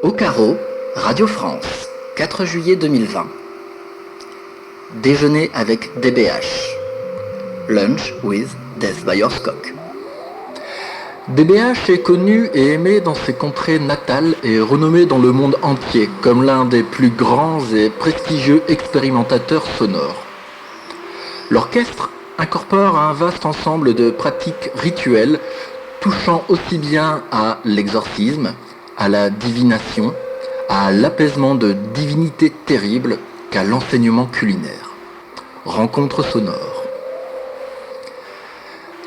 Au carreau, Radio France, 4 juillet 2020. Déjeuner avec DBH. Lunch with Death by Horsecock. DBH est connu et aimé dans ses contrées natales et renommé dans le monde entier comme l'un des plus grands et prestigieux expérimentateurs sonores. L'orchestre incorpore un vaste ensemble de pratiques rituelles touchant aussi bien à l'exorcisme, à la divination, à l'apaisement de divinités terribles qu'à l'enseignement culinaire. Rencontres sonores.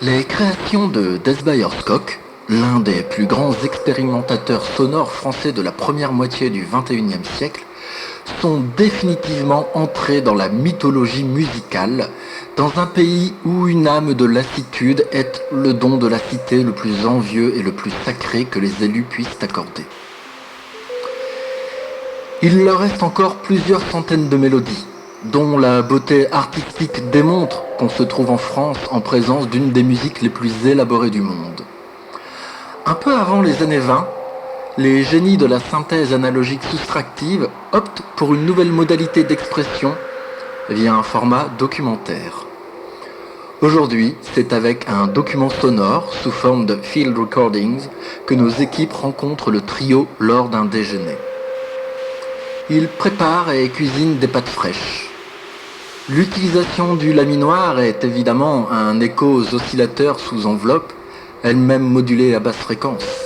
Les créations de Death by Horsecock, l'un des plus grands expérimentateurs sonores français de la première moitié du XXIe siècle, sont définitivement entrées dans la mythologie musicale, dans un pays où une âme de lassitude est le don de la cité le plus envieux et le plus sacré que les élus puissent accorder. Il leur reste encore plusieurs centaines de mélodies, dont la beauté artistique démontre qu'on se trouve en France en présence d'une des musiques les plus élaborées du monde. Un peu avant les années 20, les génies de la synthèse analogique soustractive optent pour une nouvelle modalité d'expression via un format documentaire. Aujourd'hui, c'est avec un document sonore sous forme de field recordings que nos équipes rencontrent le trio lors d'un déjeuner. Ils préparent et cuisinent des pâtes fraîches. L'utilisation du laminoir est évidemment un écho aux oscillateurs sous enveloppe, elle-même modulée à basse fréquence.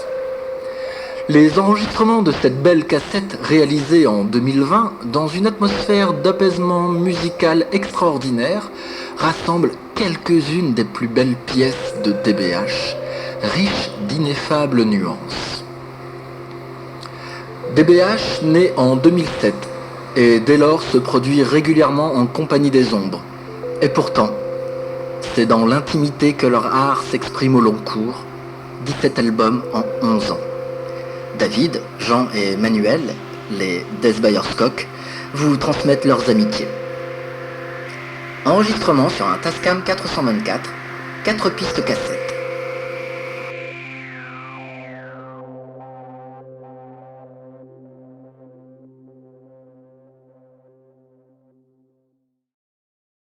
Les enregistrements de cette belle cassette réalisée en 2020 dans une atmosphère d'apaisement musical extraordinaire rassemblent quelques-unes des plus belles pièces de DBH, riches d'ineffables nuances. DBH naît en 2007 et dès lors se produit régulièrement en compagnie des ombres. Et pourtant, c'est dans l'intimité que leur art s'exprime au long cours, 17 albums en 11 ans. David, Jean et Manuel, les Death by Horsecock, vous transmettent leurs amitiés. Enregistrement sur un Tascam 424, 4 pistes cassette.